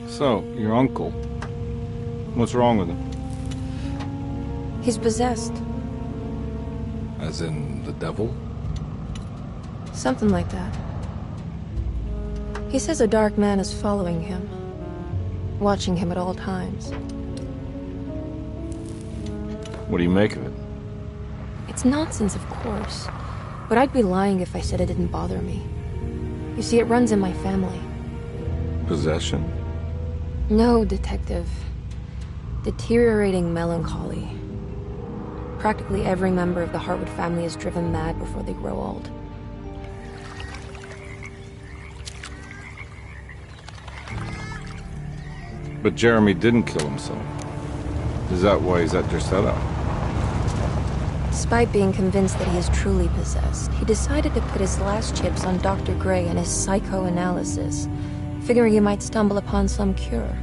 So, your uncle. What's wrong with him? He's possessed. As in the devil? Something like that. He says a dark man is following him, watching him at all times. What do you make of it? It's nonsense, of course. But I'd be lying if I said it didn't bother me. You see, it runs in my family. Possession? No, Detective. Deteriorating melancholy. Practically every member of the Hartwood family is driven mad before they grow old. But Jeremy didn't kill himself. Is that why he's at your setup? Despite being convinced that he is truly possessed, he decided to put his last chips on Dr. Gray and his psychoanalysis, figuring he might stumble upon some cure.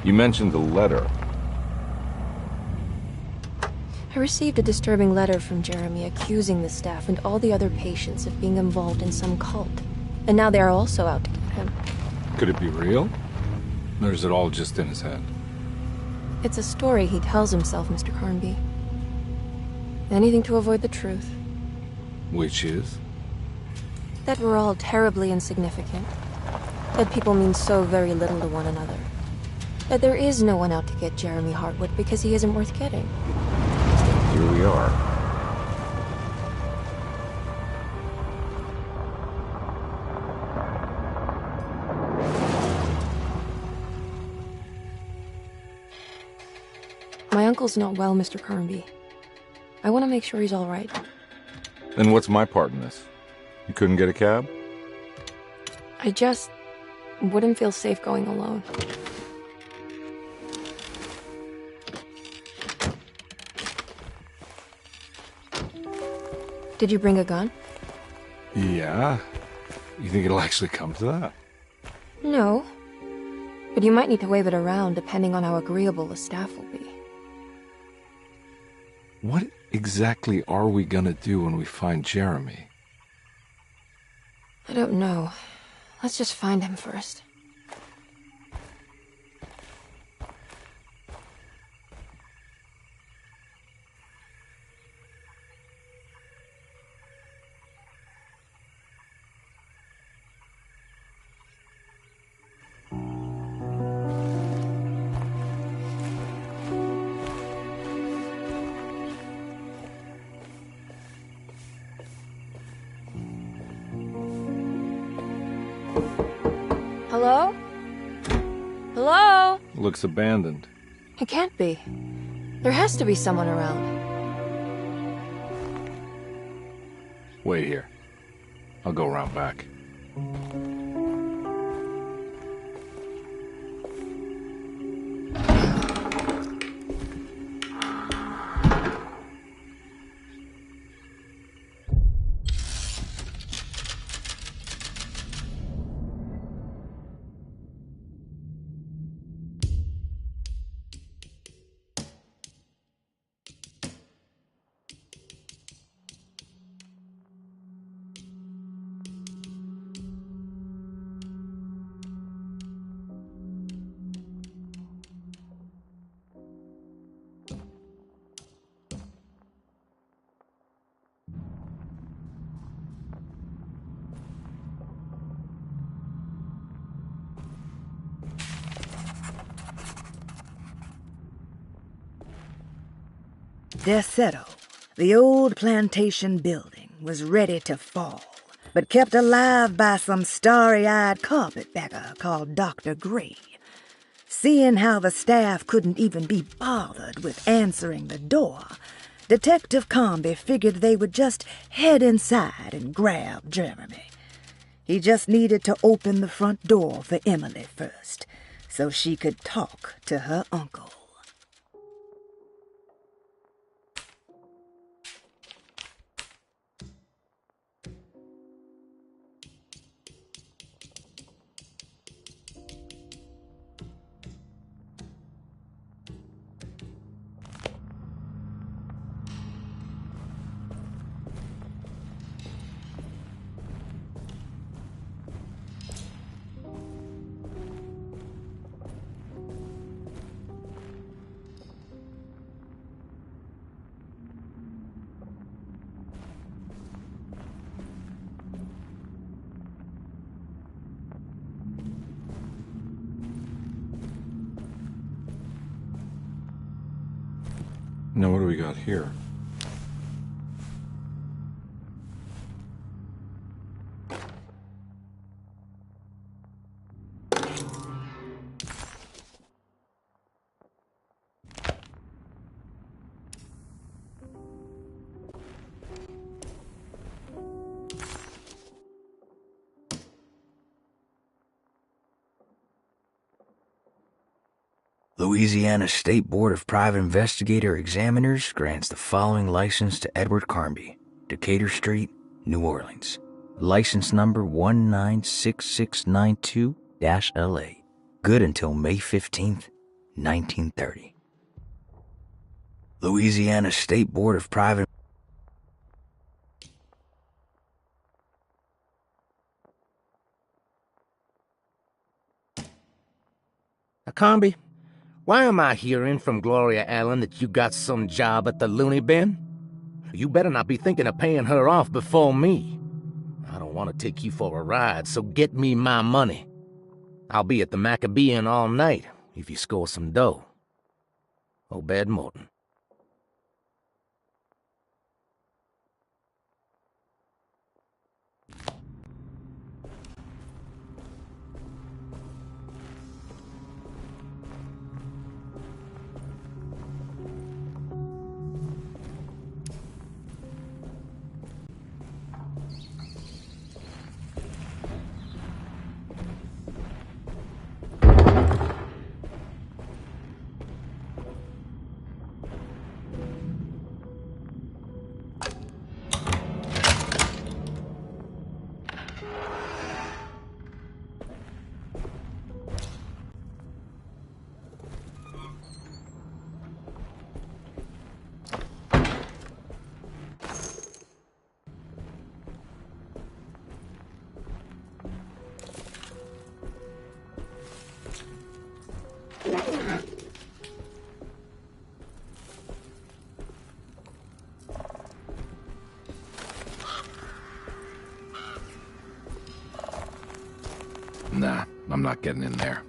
You mentioned the letter. I received a disturbing letter from Jeremy accusing the staff and all the other patients of being involved in some cult. And now they are also out to get him. Could it be real? Or is it all just in his head? It's a story he tells himself, Mr. Carnby. Anything to avoid the truth. Which is? That we're all terribly insignificant. That people mean so very little to one another. That there is no one out to get Jeremy Hartwood because he isn't worth getting. Here we are. My uncle's not well, Mr. Carnby. I want to make sure he's all right. Then what's my part in this? You couldn't get a cab? I just wouldn't feel safe going alone. Did you bring a gun? Yeah. You think it'll actually come to that? No. But you might need to wave it around depending on how agreeable the staff will be. What exactly are we gonna do when we find Jeremy? I don't know. Let's just find him first. Hello? Hello? Looks abandoned. It can't be. There has to be someone around. Wait here. I'll go around back. Desetto, the old plantation building, was ready to fall, but kept alive by some starry-eyed carpetbagger called Dr. Gray. Seeing how the staff couldn't even be bothered with answering the door, Detective Carnby figured they would just head inside and grab Jeremy. He just needed to open the front door for Emily first, so she could talk to her uncle. Now, what do we got here? Louisiana State Board of Private Investigator Examiners grants the following license to Edward Carnby, Decatur Street, New Orleans. License number 196692-LA. Good until May 15th, 1930. Louisiana State Board of Private... Carnby, why am I hearing from Gloria Allen that you got some job at the loony bin? You better not be thinking of paying her off before me. I don't want to take you for a ride, so get me my money. I'll be at the Maccabean all night if you score some dough. Obed Morton. Nah, I'm not getting in there.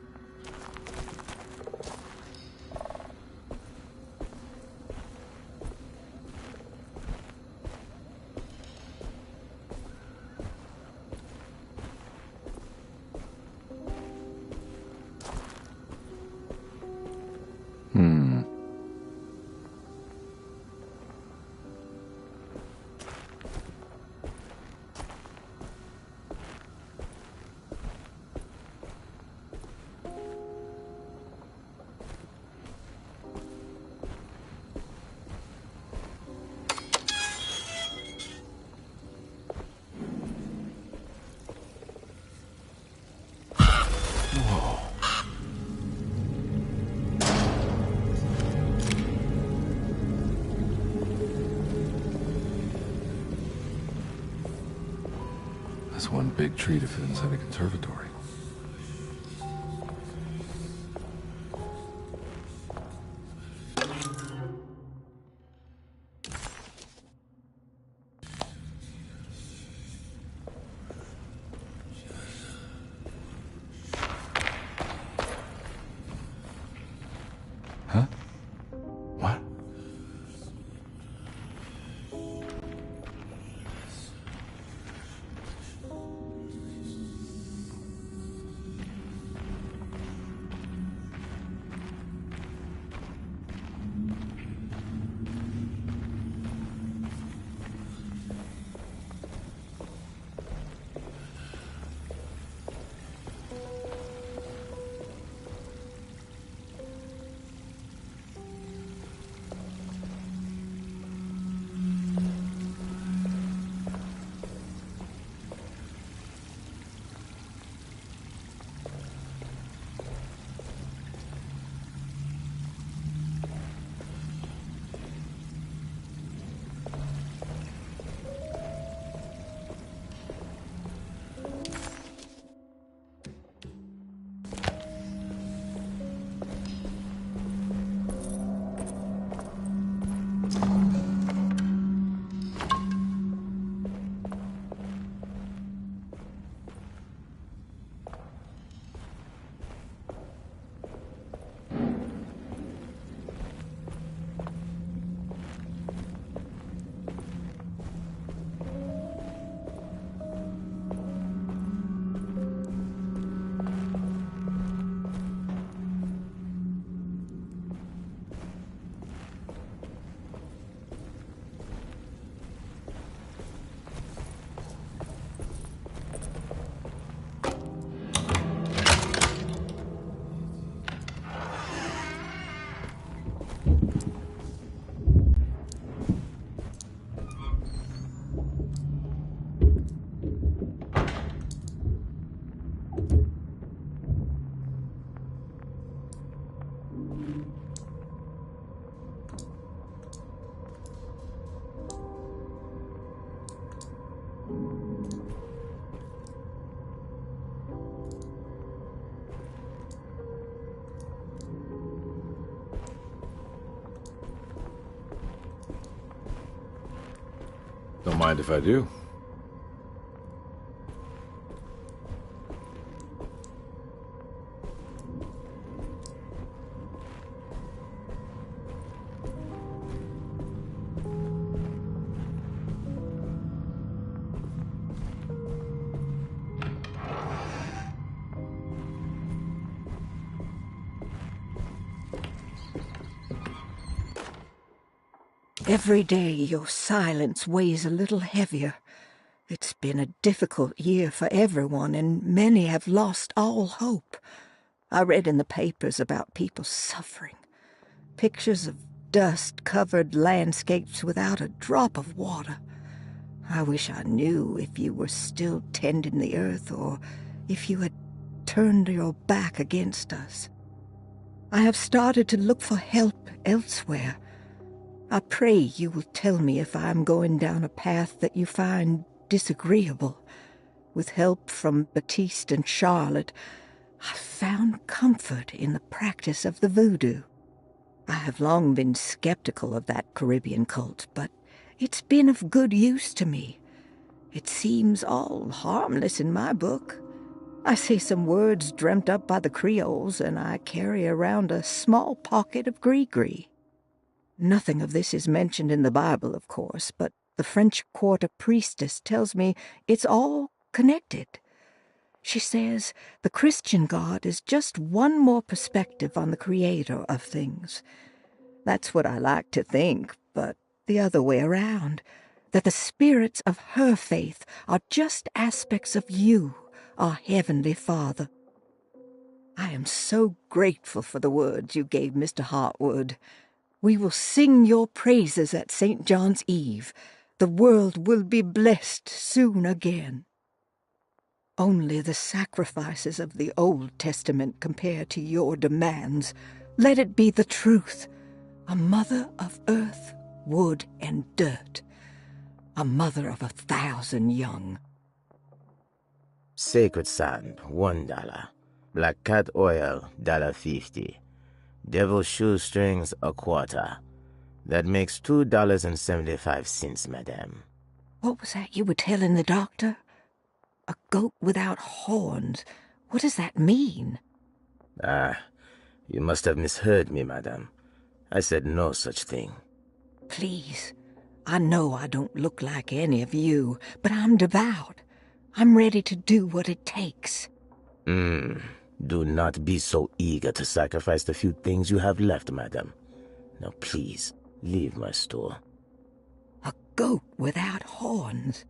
That's one big tree to fit inside a conservatory. Huh? What? Don't mind if I do. Every day your silence weighs a little heavier. It's been a difficult year for everyone, and many have lost all hope. I read in the papers about people suffering. Pictures of dust-covered landscapes without a drop of water. I wish I knew if you were still tending the earth or if you had turned your back against us. I have started to look for help elsewhere. I pray you will tell me if I am going down a path that you find disagreeable. With help from Baptiste and Charlotte, I found comfort in the practice of the voodoo. I have long been skeptical of that Caribbean cult, but it's been of good use to me. It seems all harmless in my book. I say some words dreamt up by the Creoles, and I carry around a small pocket of gree-gree. Nothing of this is mentioned in the Bible, of course, but the French Quarter priestess tells me it's all connected. She says the Christian God is just one more perspective on the creator of things. That's what I like to think, but the other way around, that the spirits of her faith are just aspects of you, our Heavenly Father. I am so grateful for the words you gave Mr. Hartwood. We will sing your praises at St. John's Eve. The world will be blessed soon again. Only the sacrifices of the Old Testament compare to your demands. Let it be the truth. A mother of earth, wood, and dirt. A mother of 1,000 young. Sacred sand, $1. Black cat oil, $1.50. Devil shoestrings, a quarter. That makes $2.75, madame. What was that you were telling the doctor? A goat without horns. What does that mean? You must have misheard me, madame. I said no such thing. Please, I know I don't look like any of you, but I'm devout. I'm ready to do what it takes. Do not be so eager to sacrifice the few things you have left, madam. Now please, leave my store. A goat without horns.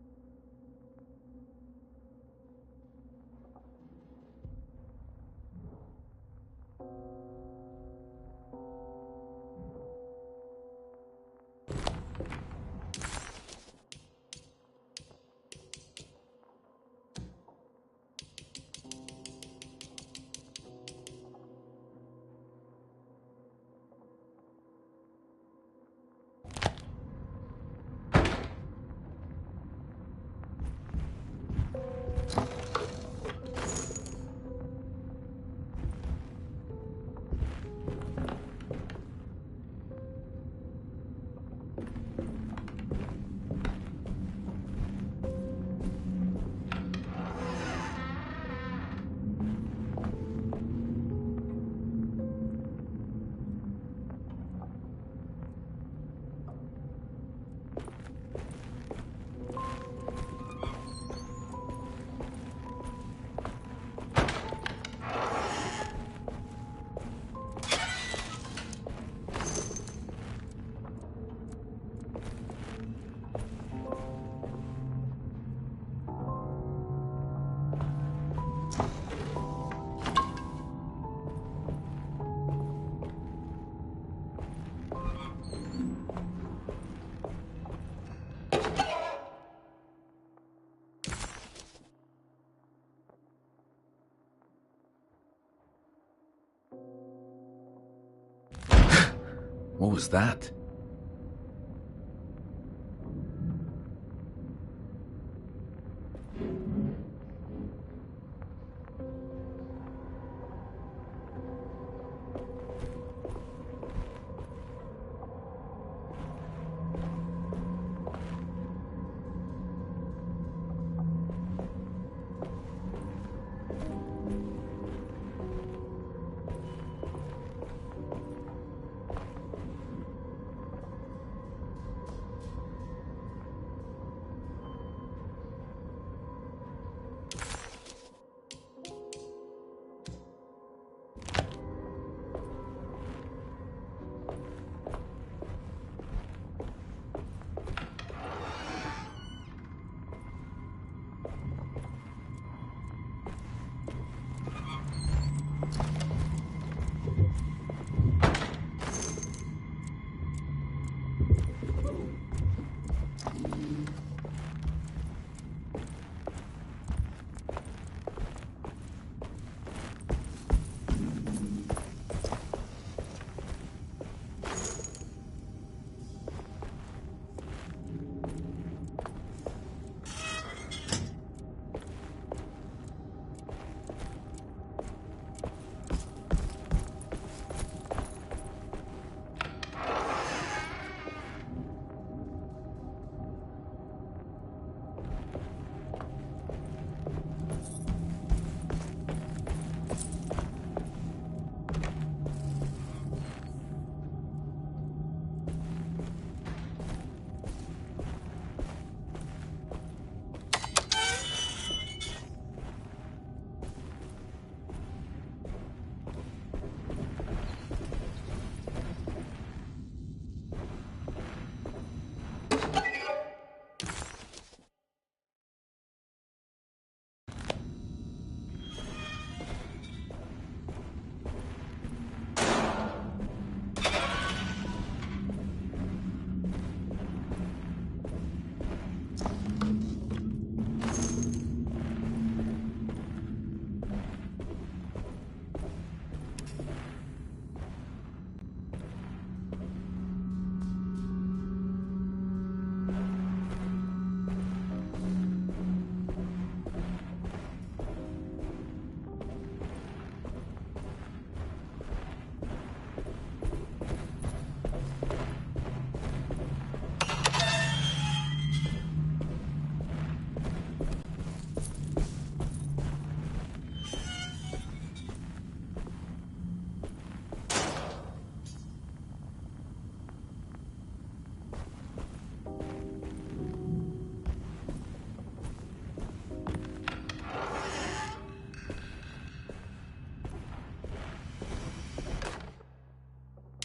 What was that?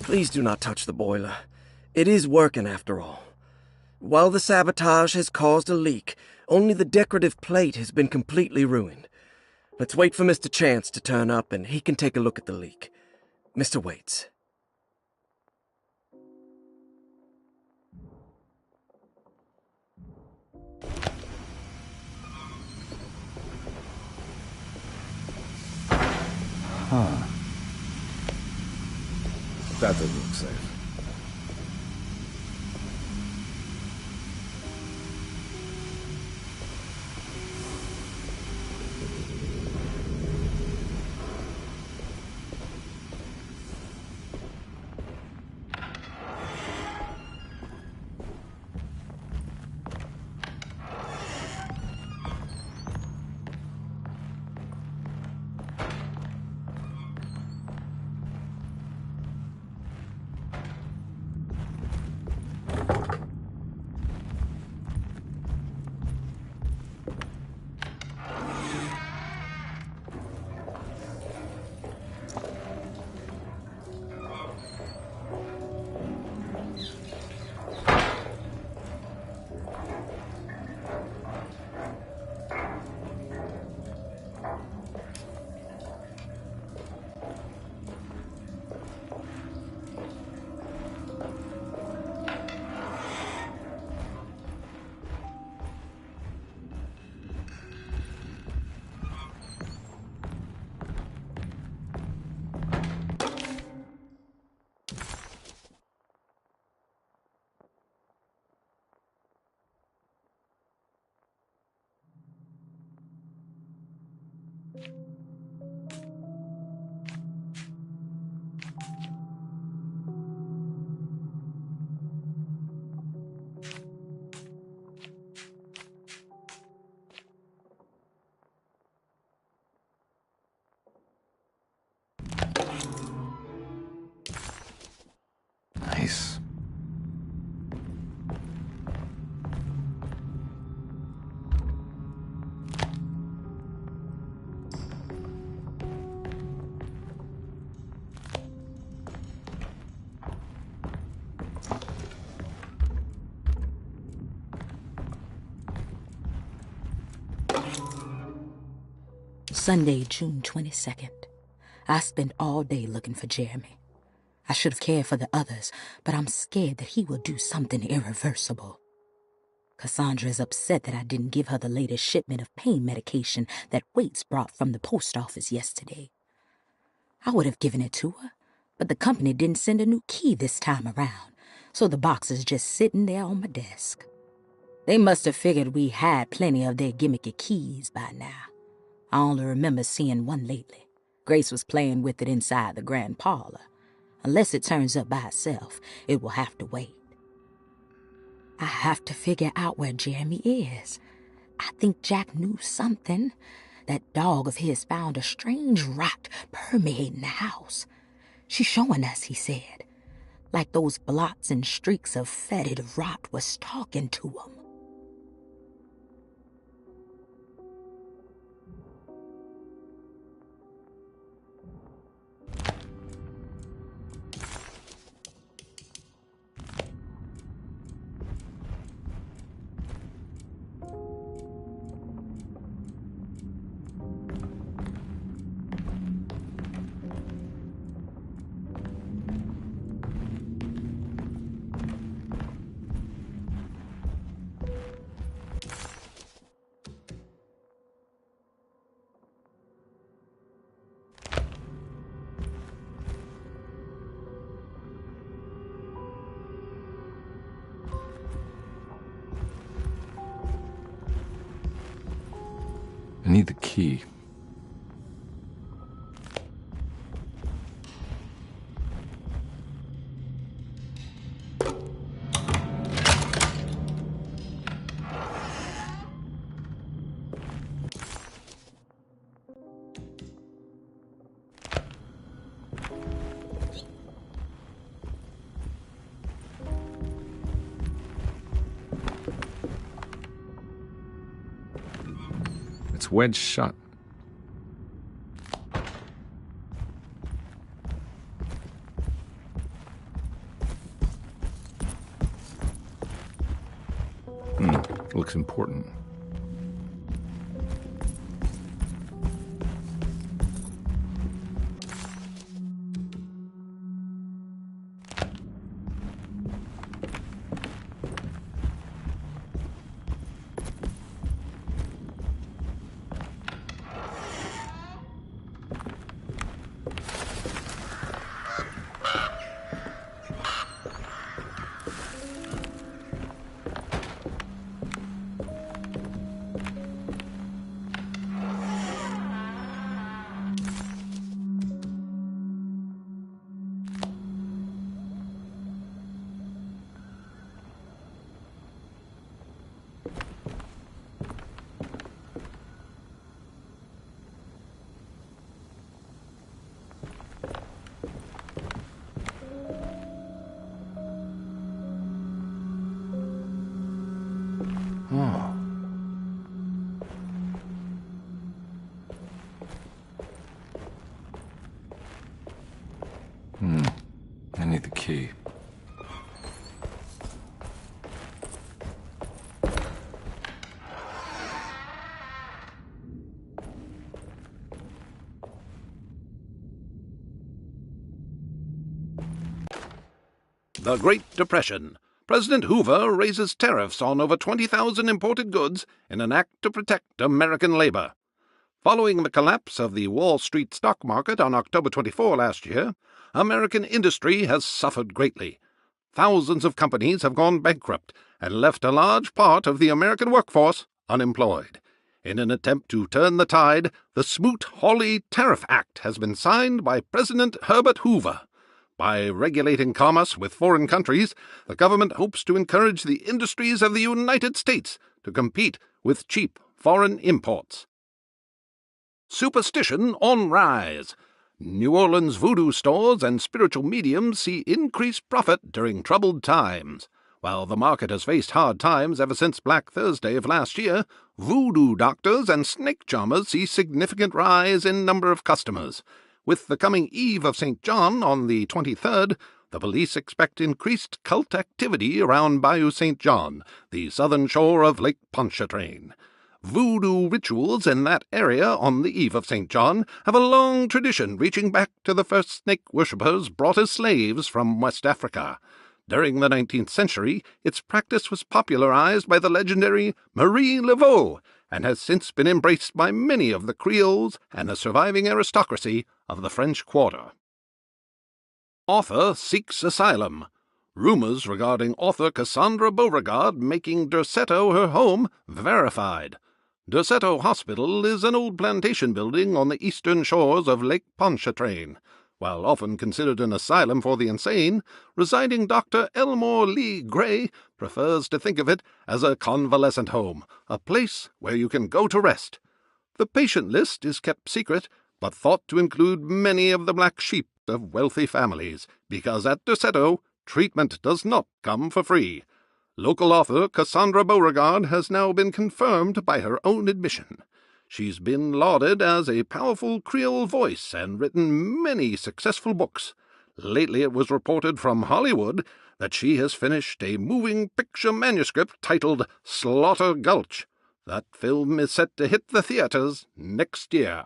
Please do not touch the boiler. It is working after all. While the sabotage has caused a leak, only the decorative plate has been completely ruined. Let's wait for Mr. Chance to turn up and he can take a look at the leak. Mr. Waits. Huh. That doesn't look safe. Nice. Sunday, June 22nd. I spent all day looking for Jeremy. I should have cared for the others, but I'm scared that he will do something irreversible. Cassandra is upset that I didn't give her the latest shipment of pain medication that Waits brought from the post office yesterday. I would have given it to her, but the company didn't send a new key this time around, so the box is just sitting there on my desk. They must have figured we had plenty of their gimmicky keys by now. I only remember seeing one lately. Grace was playing with it inside the grand parlor. Unless it turns up by itself, it will have to wait. I have to figure out where Jeremy is. I think Jack knew something. That dog of his found a strange rot permeating the house. She's showing us, he said. Like those blots and streaks of fetid rot was talking to him. I need the key. It's wedged shut. Looks important. Oh. I need the key. The Great Depression. President Hoover raises tariffs on over 20,000 imported goods in an act to protect American labor. Following the collapse of the Wall Street stock market on October 24 last year, American industry has suffered greatly. Thousands of companies have gone bankrupt and left a large part of the American workforce unemployed. In an attempt to turn the tide, the Smoot-Hawley Tariff Act has been signed by President Herbert Hoover. By regulating commerce with foreign countries, the government hopes to encourage the industries of the United States to compete with cheap foreign imports. Superstition on rise. New Orleans voodoo stores and spiritual mediums see increased profit during troubled times. While the market has faced hard times ever since Black Thursday of last year, voodoo doctors and snake charmers see significant rise in number of customers. With the coming Eve of St. John on the 23rd, the police expect increased cult activity around Bayou St. John, the southern shore of Lake Pontchartrain. Voodoo rituals in that area on the Eve of St. John have a long tradition reaching back to the first snake worshippers brought as slaves from West Africa. During the 19th century, its practice was popularized by the legendary Marie Laveau, and has since been embraced by many of the Creoles and the surviving aristocracy of the French Quarter. Author seeks asylum. Rumors regarding author Cassandra Beauregard making Derceto her home verified. Derceto Hospital is an old plantation building on the eastern shores of Lake Pontchartrain. While often considered an asylum for the insane, residing Dr. Elmore Lee Gray prefers to think of it as a convalescent home, a place where you can go to rest. The patient list is kept secret, but thought to include many of the black sheep of wealthy families, because at Derceto, treatment does not come for free. Local author Cassandra Beauregard has now been confirmed by her own admission. She's been lauded as a powerful Creole voice and written many successful books. Lately it was reported from Hollywood that she has finished a moving picture manuscript titled Slaughter Gulch. That film is set to hit the theaters next year.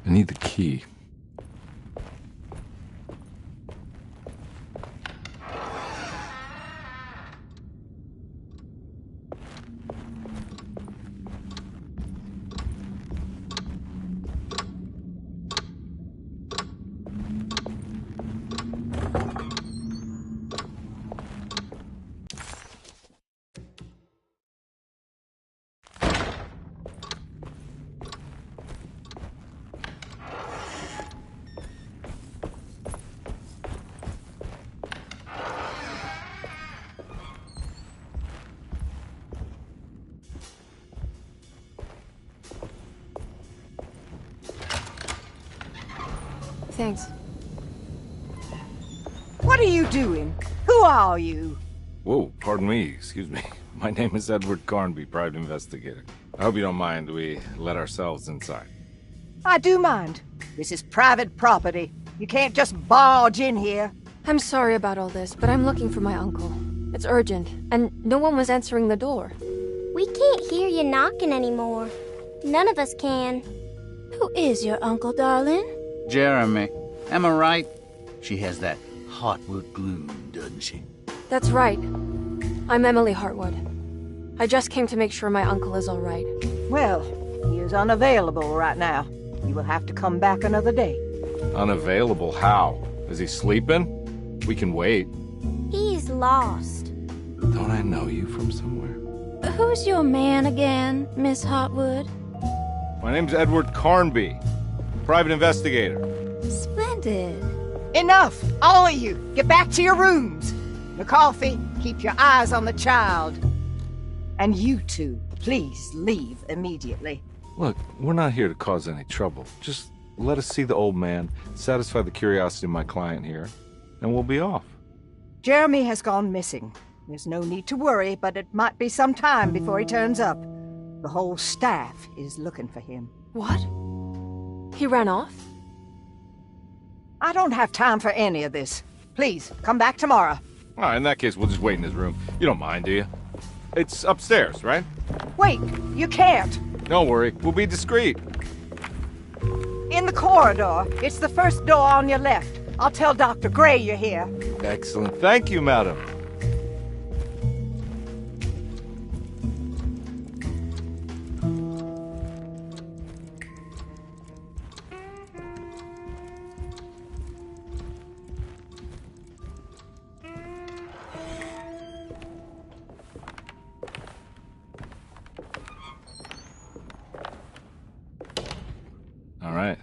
I need the key. thanks. What are you doing? Who are you? Whoa, pardon me, excuse me. My name is Edward Carnby, private investigator. I hope you don't mind we let ourselves inside. I do mind. This is private property. You can't just barge in here. I'm sorry about all this, but I'm looking for my uncle. It's urgent, and no one was answering the door. We can't hear you knocking anymore. None of us can. Who is your uncle, darling? Jeremy. Am I right? She has that heartwood gloom, doesn't she? That's right. I'm Emily Hartwood. I just came to make sure my uncle is all right. Well, he is unavailable right now. You will have to come back another day. Unavailable? How? Is he sleeping? We can wait. He's lost. Don't I know you from somewhere? Who's your man again, Miss Hartwood? My name's Edward Carnby, private investigator. Splendid. Enough! All of you! Get back to your rooms! McCarthy, keep your eyes on the child. And you two, please leave immediately. Look, we're not here to cause any trouble. Just let us see the old man, satisfy the curiosity of my client here, and we'll be off. Jeremy has gone missing. There's no need to worry, but it might be some time before he turns up. The whole staff is looking for him. What? He ran off? I don't have time for any of this. Please, come back tomorrow. All right, in that case, we'll just wait in his room. You don't mind, do you? It's upstairs, right? Wait, you can't. Don't worry, we'll be discreet. In the corridor. It's the first door on your left. I'll tell Dr. Gray you're here. Excellent. Thank you, madam. All right,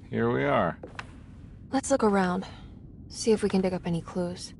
here we are. Let's look around. See if we can dig up any clues.